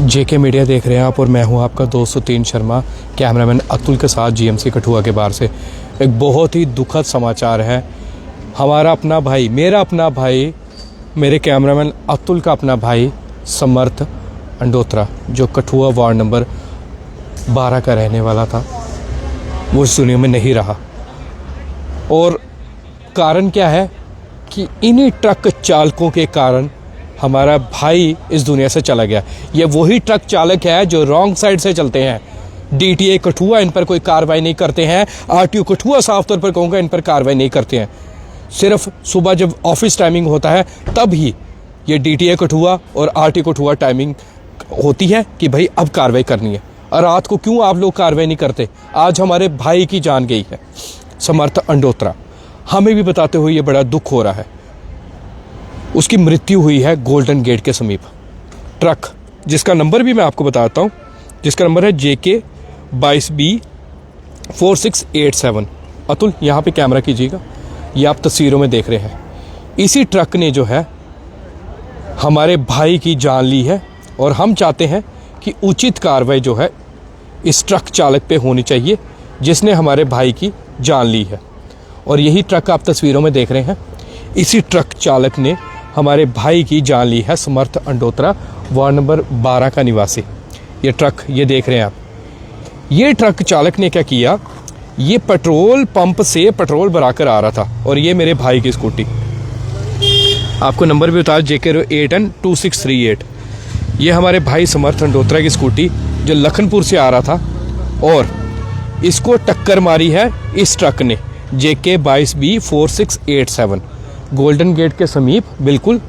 जेके media देख रहे हैं आप और मैं हूं आपका दोस्त सुतीन शर्मा, कैमरामैन अतुल के साथ जीएमसी कठुआ के बाहर से। एक बहुत ही दुखद समाचार है। हमारा अपना भाई, मेरा अपना भाई, मेरे कैमरामैन अतुल का अपना भाई समर्थ अंडोत्रा, जो कठुआ वार्ड नंबर 12 का रहने वाला था, वो इस दुनिया में नहीं रहा। और कारण क्या है कि इन्हीं ट्रक चालकों के कारण हमारा भाई इस दुनिया से चला गया। ये वही ट्रक चालक है जो रॉन्ग साइड से चलते हैं। डीटीए कठुआ इन पर कोई कार्रवाई नहीं करते हैं। आरटीओ कठुआ साफ तौर पर कहूँगा इन पर कार्रवाई नहीं करते हैं। सिर्फ सुबह जब ऑफिस टाइमिंग होता है तब ही ये डीटीए कठुआ और आरटीओ कठुआ टाइमिंग होती है कि भाई अब कार्रवाई करनी है। और रात को क्यों आप लोग कार्रवाई नहीं करते? आज हमारे भाई की जान गई है, समर्थ अंडोत्रा। हमें भी बताते हुए ये बड़ा दुख हो रहा है। उसकी मृत्यु हुई है गोल्डन गेट के समीप। ट्रक जिसका नंबर भी मैं आपको बताता हूँ, जिसका नंबर है JK 22B 4687। अतुल यहाँ पे कैमरा कीजिएगा, ये आप तस्वीरों में देख रहे हैं। इसी ट्रक ने जो है हमारे भाई की जान ली है और हम चाहते हैं कि उचित कार्रवाई जो है इस ट्रक चालक पे होनी चाहिए जिसने हमारे भाई की जान ली है। और यही ट्रक आप तस्वीरों में देख रहे हैं। इसी ट्रक चालक ने हमारे भाई की जान ली है, समर्थ अंडोत्रा, वार्ड नंबर 12 का निवासी। ये ट्रक ये देख रहे हैं आप। ये ट्रक चालक ने क्या किया, ये पेट्रोल पंप से पेट्रोल भरा कर आ रहा था और ये मेरे भाई की स्कूटी, आपको नंबर भी बता, JK 8N2638। ये हमारे भाई समर्थ अंडोत्रा की स्कूटी जो लखनपुर से आ रहा था और इसको टक्कर मारी है इस ट्रक ने, JK 22B 4687, गोल्डन गेट के समीप बिल्कुल।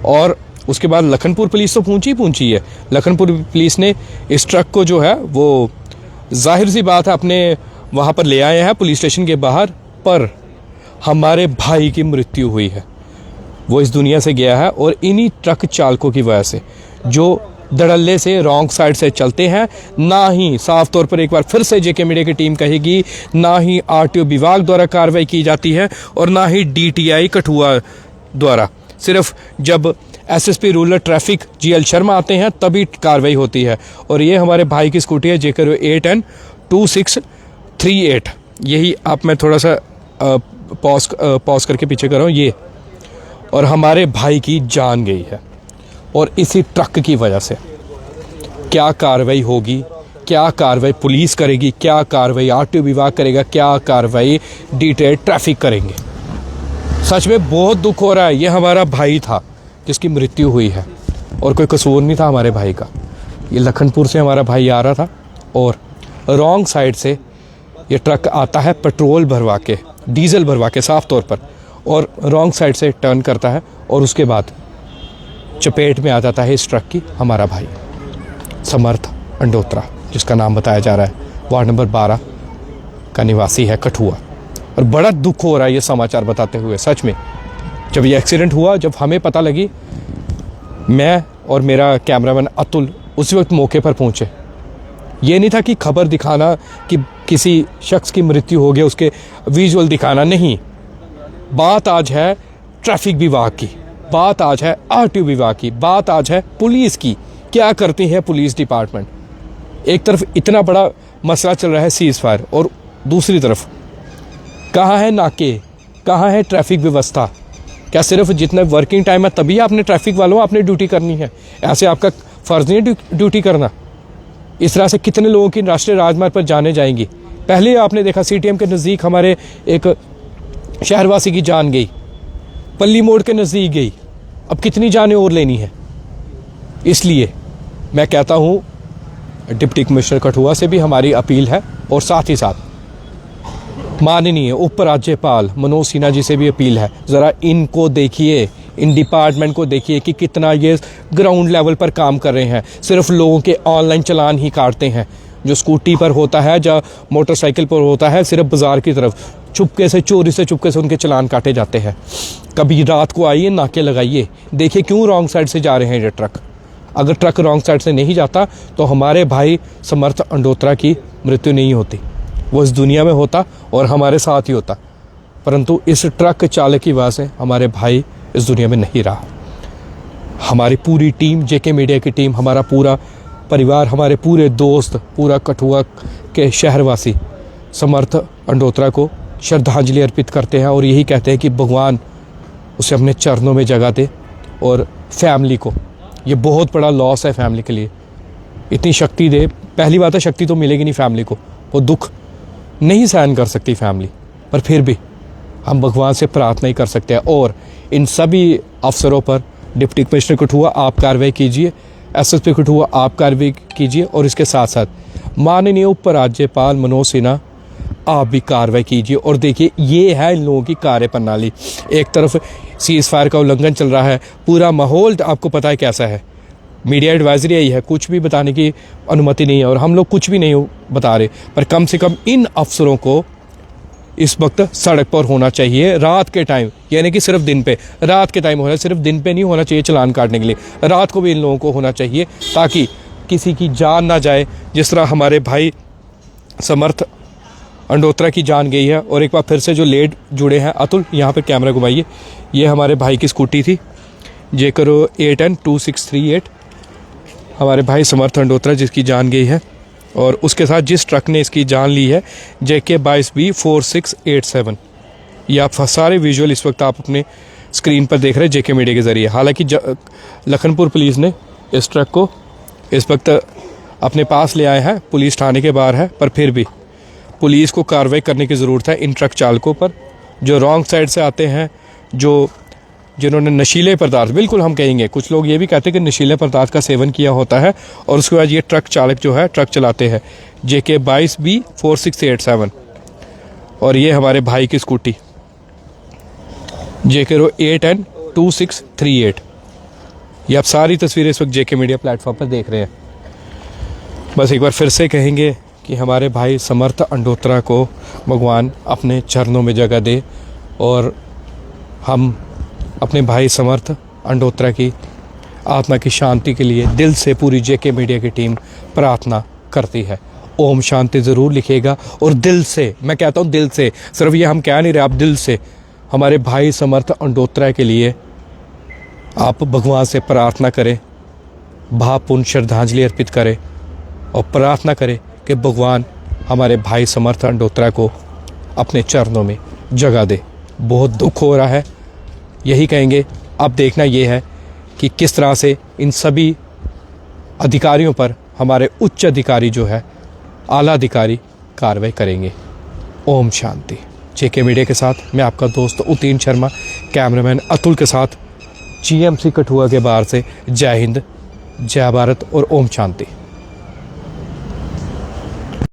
और उसके बाद लखनपुर पुलिस तो पहुंची है। लखनपुर पुलिस ने इस ट्रक को जो है वो जाहिर सी बात है अपने वहाँ पर ले आए हैं पुलिस स्टेशन के बाहर। पर हमारे भाई की मृत्यु हुई है, वो इस दुनिया से गया है। और इन्हीं ट्रक चालकों की वजह से जो धड़ल्ले से रॉन्ग साइड से चलते हैं, ना ही साफ तौर पर एक बार फिर से JK मीडिया की टीम कहेगी, ना ही RTO विभाग द्वारा कार्रवाई की जाती है और ना ही DTI कठुआ द्वारा। सिर्फ जब SSP rural traffic GL Sharma आते हैं तभी कार्रवाई होती है। और ये हमारे भाई की स्कूटी है, JK 8N2638। यही आप मैं थोड़ा सा पॉज करके पीछे कर रहा हूँ ये। और हमारे भाई की जान गई है और इसी ट्रक की वजह से। क्या कार्रवाई होगी, क्या कार्रवाई पुलिस करेगी, क्या कार्रवाई RTO विभाग करेगा, क्या कार्रवाई DTI ट्रैफिक करेंगे? सच में बहुत दुख हो रहा है। ये हमारा भाई था जिसकी मृत्यु हुई है और कोई कसूर नहीं था हमारे भाई का। ये लखनपुर से हमारा भाई आ रहा था और रॉन्ग साइड से ये ट्रक आता है पेट्रोल भरवा के, डीजल भरवा के साफ तौर पर, और रॉन्ग साइड से टर्न करता है और उसके बाद चपेट में आ जाता है इस ट्रक की हमारा भाई समर्थ अंडोत्रा, जिसका नाम बताया जा रहा है, वार्ड नंबर 12 का निवासी है कठुआ। और बड़ा दुख हो रहा है ये समाचार बताते हुए। सच में जब ये एक्सीडेंट हुआ, जब हमें पता लगी, मैं और मेरा कैमरामैन अतुल उसी वक्त मौके पर पहुंचे। ये नहीं था कि खबर दिखाना कि किसी शख्स की मृत्यु हो गई, उसके विजुअल दिखाना, नहीं। बात आज है ट्रैफिक विभाग की, बात आज है RTO विभाग की, बात आज है पुलिस की। क्या करती है पुलिस डिपार्टमेंट? एक तरफ इतना बड़ा मसला चल रहा है सीज फायर, और दूसरी तरफ कहाँ है नाके, कहाँ है ट्रैफिक व्यवस्था? क्या सिर्फ जितना वर्किंग टाइम है तभी आपने ट्रैफिक वालों आपने ड्यूटी करनी है? ऐसे आपका फ़र्ज़ नहीं है ड्यूटी करना। इस तरह से कितने लोगों की राष्ट्रीय राजमार्ग पर जाने जाएंगी। पहले आपने देखा CTM के नज़दीक हमारे एक शहरवासी की जान गई, पल्ली मोड़ के नज़दीक गई। अब कितनी जानें और लेनी है? इसलिए मैं कहता हूँ डिप्टी कमिश्नर कठुआ से भी हमारी अपील है और साथ ही साथ माननीय उप राज्यपाल मनोज सिन्हा जी से भी अपील है, ज़रा इनको देखिए, इन डिपार्टमेंट को देखिए कि कितना ये ग्राउंड लेवल पर काम कर रहे हैं। सिर्फ लोगों के ऑनलाइन चलान ही काटते हैं। जो स्कूटी पर होता है, जो मोटरसाइकिल पर होता है, सिर्फ बाज़ार की तरफ चुपके से, चोरी से चुपके से उनके चलान काटे जाते हैं। कभी रात को आइए, नाके लगाइए, देखिए क्यों रॉन्ग साइड से जा रहे हैं ये ट्रक। अगर ट्रक रॉन्ग साइड से नहीं जाता तो हमारे भाई समर्थ अंडोत्रा की मृत्यु नहीं होती, वो इस दुनिया में होता और हमारे साथ ही होता। परंतु इस ट्रक चालक की वजह से हमारे भाई इस दुनिया में नहीं रहा। हमारी पूरी टीम, JK मीडिया की टीम, हमारा पूरा परिवार, हमारे पूरे दोस्त, पूरा कठुआ के शहरवासी समर्थ अंडोत्रा को श्रद्धांजलि अर्पित करते हैं और यही कहते हैं कि भगवान उसे अपने चरणों में जगह दे। और फैमिली को, ये बहुत बड़ा लॉस है फैमिली के लिए, इतनी शक्ति दे। पहली बात है, शक्ति तो मिलेगी नहीं फैमिली को, वो दुख नहीं सहन कर सकती फैमिली, पर फिर भी हम भगवान से प्रार्थना ही कर सकते हैं। और इन सभी अफसरों पर डिप्टी कमिश्नर कठुआ आप कार्रवाई कीजिए, एसएसपी कठुआ आप कार्रवाई कीजिए, और इसके साथ साथ माननीय उप राज्यपाल मनोज सिन्हा आप भी कार्रवाई कीजिए। और देखिए, ये है इन लोगों की कार्य प्रणाली। एक तरफ सीज फायर का उल्लंघन चल रहा है, पूरा माहौल आपको पता है कैसा है, मीडिया एडवाइजरी आई है, कुछ भी बताने की अनुमति नहीं है और हम लोग कुछ भी नहीं बता रहे, पर कम से कम इन अफसरों को इस वक्त सड़क पर होना चाहिए रात के टाइम, यानी कि सिर्फ दिन पे, रात के टाइम होना, सिर्फ दिन पे नहीं होना चाहिए चालान काटने के लिए, रात को भी इन लोगों को होना चाहिए ताकि किसी की जान ना जाए। जिस तरह हमारे भाई समर्थ अंडोत्रा की जान गई है। और एक बार फिर से जो लेट जुड़े हैं, अतुल यहाँ पे कैमरा घुमाइए, ये हमारे भाई की स्कूटी थी JK 8N2638, हमारे भाई समर्थ अंडोत्रा जिसकी जान गई है, और उसके साथ जिस ट्रक ने इसकी जान ली है JK 22B4687। ये आप सारे विजुअल इस वक्त आप अपने स्क्रीन पर देख रहे हैं JK मीडिया के ज़रिए। हालांकि लखनपुर पुलिस ने इस ट्रक को इस वक्त अपने पास ले आए हैं, पुलिस थाने के बाहर है, पर फिर भी पुलिस को कार्रवाई करने की ज़रूरत है इन ट्रक चालकों पर जो रॉन्ग साइड से आते हैं, जिन्होंने नशीले पदार्थ, बिल्कुल हम कहेंगे, कुछ लोग ये भी कहते हैं कि नशीले पदार्थ का सेवन किया होता है और उसके बाद ये ट्रक चालक जो है ट्रक चलाते हैं। JK 22B4687 और ये हमारे भाई की स्कूटी JK 8N2638। ये आप सारी तस्वीरें इस वक्त JK मीडिया प्लेटफॉर्म पर देख रहे हैं। बस एक बार फिर से कहेंगे कि हमारे भाई समर्थ अंडोत्रा को भगवान अपने चरणों में जगह दे और हम अपने भाई समर्थ अंडोत्रा की आत्मा की शांति के लिए दिल से पूरी JK मीडिया की टीम प्रार्थना करती है। ओम शांति ज़रूर लिखिएगा और दिल से, मैं कहता हूँ दिल से, सिर्फ ये हम कह नहीं रहे, आप दिल से हमारे भाई समर्थ अंडोत्रा के लिए आप भगवान से प्रार्थना करें, भावपूर्ण श्रद्धांजलि अर्पित करें और प्रार्थना करें कि भगवान हमारे भाई समर्थ अंडोत्रा को अपने चरणों में जगह दे। बहुत दुख हो रहा है, यही कहेंगे। अब देखना ये है कि किस तरह से इन सभी अधिकारियों पर हमारे उच्च अधिकारी जो है, आला अधिकारी कार्रवाई करेंगे। ओम शांति। JK मीडिया के साथ मैं आपका दोस्त उतीन शर्मा, कैमरामैन अतुल के साथ GMC कठुआ के बाहर से। जय हिंद, जय भारत और ओम शांति।